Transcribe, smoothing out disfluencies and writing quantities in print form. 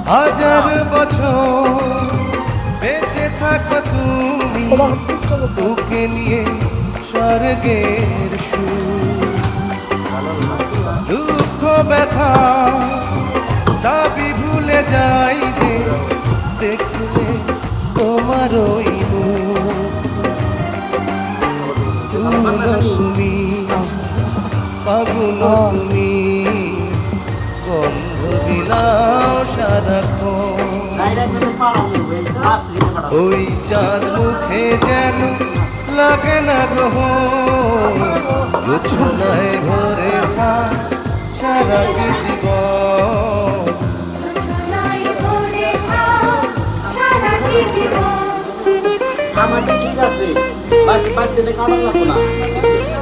হাজার বছর বেঁচে থাকো তুমি তোকে নিয়ে স্বর্গের সুর দুঃখ ব্যথা সবই ভুলে যাই যে দেখলে তোমার ওই তুমি পাগুন তুমি গন্ধ বিলাও সারাক্ষণ ওই চাঁদ মুখে যেন লাগে না গ্রহ জোছনায় ভরে থাক সারাটি জীবন আমার ঠিক আছে বাড়িতে খাবার লাগবে না